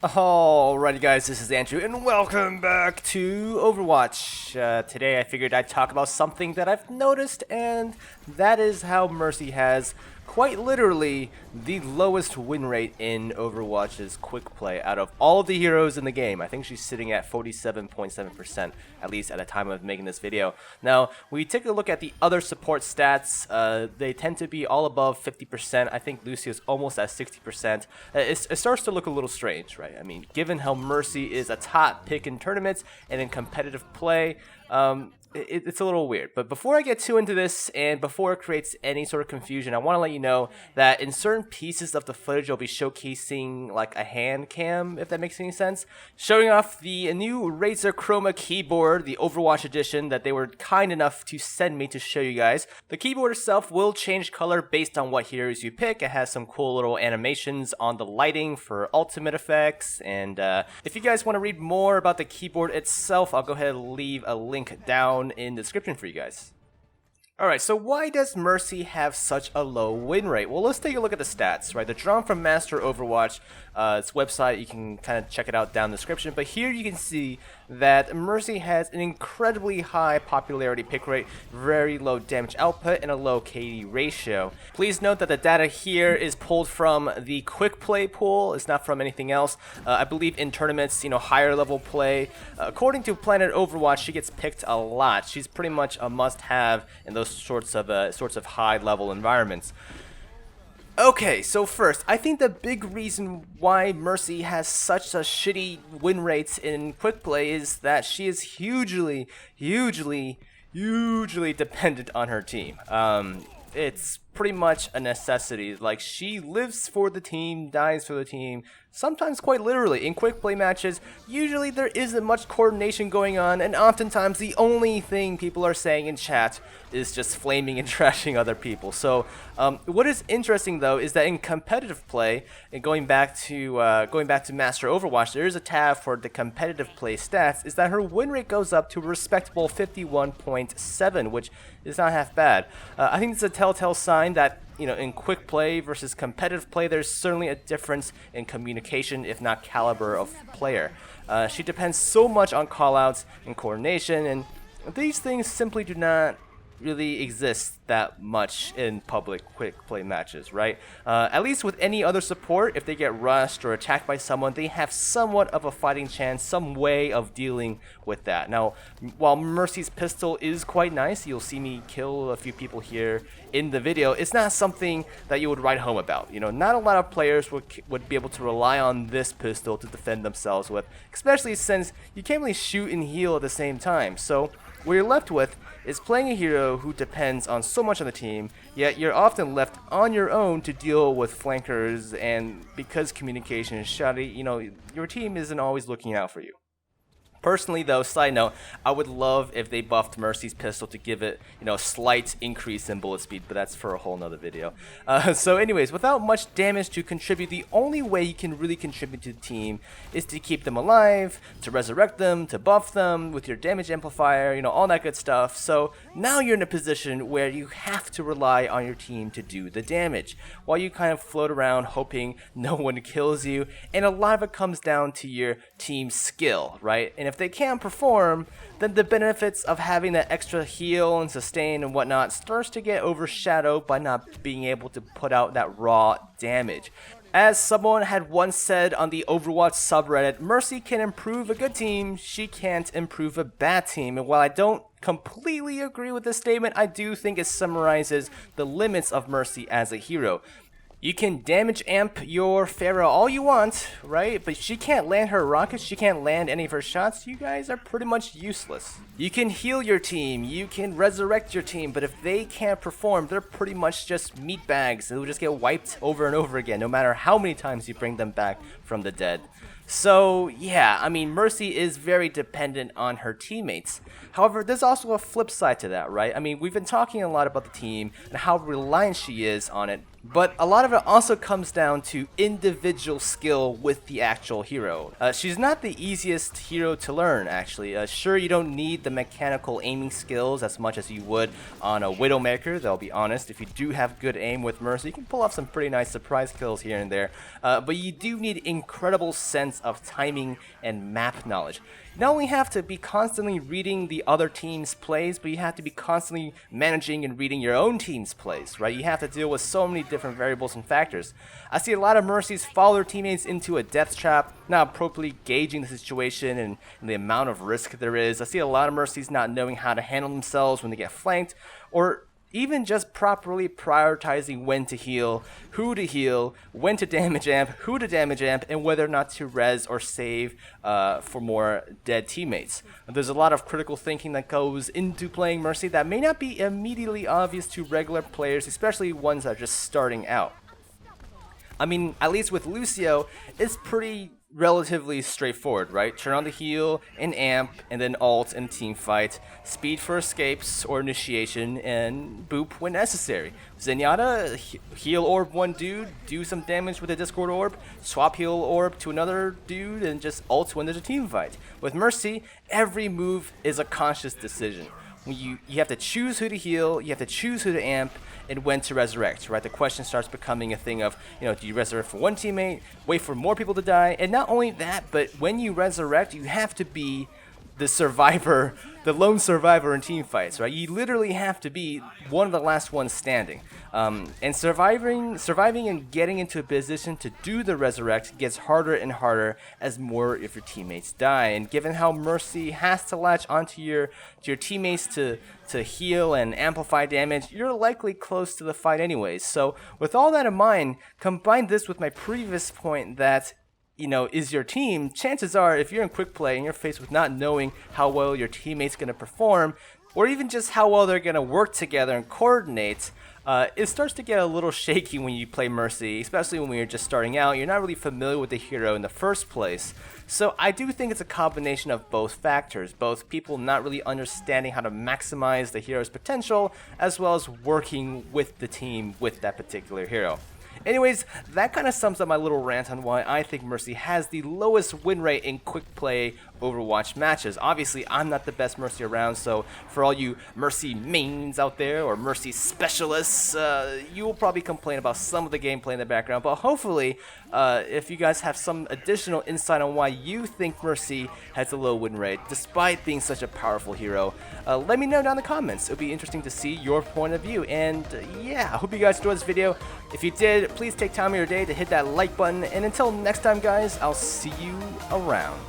Alrighty guys, this is Andrew and welcome back to Overwatch. Today I figured I'd talk about something that I've noticed, and that is how Mercy has quite literally the lowest win rate in Overwatch's quick play out of all of the heroes in the game. I think she's sitting at 47.7%, at least at the time of making this video. Now, we take a look at the other support stats. They tend to be all above 50%. I think Lucia's almost at 60%. It starts to look a little strange, right? I mean, given how Mercy is a top pick in tournaments and in competitive play, it's a little weird. But before I get too into this and before it creates any sort of confusion, I want to let you know that in certain pieces of the footage I'll be showcasing like a hand cam, if that makes any sense, showing off the new Razer Chroma keyboard, the Overwatch edition that they were kind enough to send me to show you guys. The keyboard itself will change color based on what heroes you pick. It has some cool little animations on the lighting for ultimate effects, and if you guys want to read more about the keyboard itself, I'll go ahead and leave a link down in the description for you guys. Alright, so why does Mercy have such a low win rate? Well, let's take a look at the stats, right? They're drawn from Master Overwatch. Its website, you can kind of check it out down in the description. But here you can see that Mercy has an incredibly high popularity pick rate, very low damage output, and a low KD ratio. Please note that the data here is pulled from the quick play pool. It's not from anything else. I believe in tournaments, higher level play, according to Planet Overwatch, she gets picked a lot. She's pretty much a must-have in those sorts of high-level environments. Okay, so first, I think the big reason why Mercy has such a shitty win rates in quick play is that she is hugely dependent on her team. It's pretty much a necessity. Like, she lives for the team, dies for the team, sometimes quite literally. In quick play matches, usually there isn't much coordination going on, and oftentimes the only thing people are saying in chat is just flaming and trashing other people. So what is interesting though is that in competitive play, and going back to Master Overwatch, there is a tab for the competitive play stats, is that her win rate goes up to a respectable 51.7, which is not half bad. I think it's a telltale sign that in quick play versus competitive play, there's certainly a difference in communication, if not caliber of player. She depends so much on callouts and coordination, and these things simply do not really exist that much in public quick play matches, right? At least with any other support, if they get rushed or attacked by someone, they have somewhat of a fighting chance, some way of dealing with that. Now, while Mercy's pistol is quite nice, you'll see me kill a few people here in the video, it's not something that you would write home about. Not a lot of players would be able to rely on this pistol to defend themselves with, especially since you can't really shoot and heal at the same time. So what you're left with is playing a hero who depends on so much on the team, yet you're often left on your own to deal with flankers, and because communication is shoddy, your team isn't always looking out for you. Personally though, side note, I would love if they buffed Mercy's pistol to give it, a slight increase in bullet speed, but that's for a whole nother video. So anyways, without much damage to contribute, the only way you can really contribute to the team is to keep them alive, to resurrect them, to buff them with your damage amplifier, all that good stuff. So now you're in a position where you have to rely on your team to do the damage, while you kind of float around hoping no one kills you, and a lot of it comes down to your team skill, right? And if they can't perform, then the benefits of having that extra heal and sustain and whatnot starts to get overshadowed by not being able to put out that raw damage. As someone had once said on the Overwatch subreddit, Mercy can improve a good team, she can't improve a bad team. And while I don't completely agree with this statement, I do think it summarizes the limits of Mercy as a hero. You can damage amp your Pharah all you want, right? But she can't land her rockets, she can't land any of her shots. You guys are pretty much useless. You can heal your team, you can resurrect your team, but if they can't perform, they're pretty much just meat bags. They'll just get wiped over and over again, no matter how many times you bring them back from the dead. So yeah, I mean, Mercy is very dependent on her teammates. However, there's also a flip side to that, right? I mean, we've been talking a lot about the team and how reliant she is on it. But a lot of it also comes down to individual skill with the actual hero. She's not the easiest hero to learn, actually. Sure, you don't need the mechanical aiming skills as much as you would on a Widowmaker, though I'll be honest, if you do have good aim with Mercy, you can pull off some pretty nice surprise kills here and there. But you do need incredible sense of timing and map knowledge. You not only have to be constantly reading the other team's plays, but you have to be constantly managing and reading your own team's plays, right? You have to deal with so many different variables and factors. I see a lot of Mercies follow their teammates into a death trap, not appropriately gauging the situation and the amount of risk there is. I see a lot of Mercies not knowing how to handle themselves when they get flanked, or even just properly prioritizing when to heal, when to damage amp, who to damage amp, and whether or not to res or save for more dead teammates. There's a lot of critical thinking that goes into playing Mercy that may not be immediately obvious to regular players, especially ones that are just starting out. I mean, at least with Lucio, it's pretty relatively straightforward, right? Turn on the heal and amp, and then ult and team fight, speed for escapes or initiation, and boop when necessary. Zenyatta, heal orb one dude, do some damage with a Discord orb, swap heal orb to another dude, and just ult when there's a team fight. With Mercy, every move is a conscious decision. You have to choose who to heal, you have to choose who to amp, and when to resurrect, right? The question starts becoming a thing of, do you resurrect for one teammate, wait for more people to die, and not only that, but when you resurrect, you have to be the survivor, the lone survivor in team fights, right? You literally have to be one of the last ones standing. And surviving and getting into a position to do the resurrect gets harder and harder as more of your teammates die. And given how Mercy has to latch onto your teammates to heal and amplify damage, you're likely close to the fight anyways. So with all that in mind, combine this with my previous point that is your team, chances are if you're in quick play and you're faced with not knowing how well your teammate's going to perform, or even just how well they're going to work together and coordinate, it starts to get a little shaky when you play Mercy, especially when you're just starting out. You're not really familiar with the hero in the first place. So I do think it's a combination of both factors, both people not really understanding how to maximize the hero's potential, as well as working with the team with that particular hero. Anyways, that kind of sums up my little rant on why I think Mercy has the lowest win rate in quick play Overwatch matches. Obviously, I'm not the best Mercy around, so for all you Mercy mains out there, or Mercy specialists, you will probably complain about some of the gameplay in the background, but hopefully, if you guys have some additional insight on why you think Mercy has a low win rate, despite being such a powerful hero, let me know down in the comments. It'll be interesting to see your point of view, and yeah, I hope you guys enjoyed this video. If you did, please take time of your day to hit that like button, and until next time guys, I'll see you around.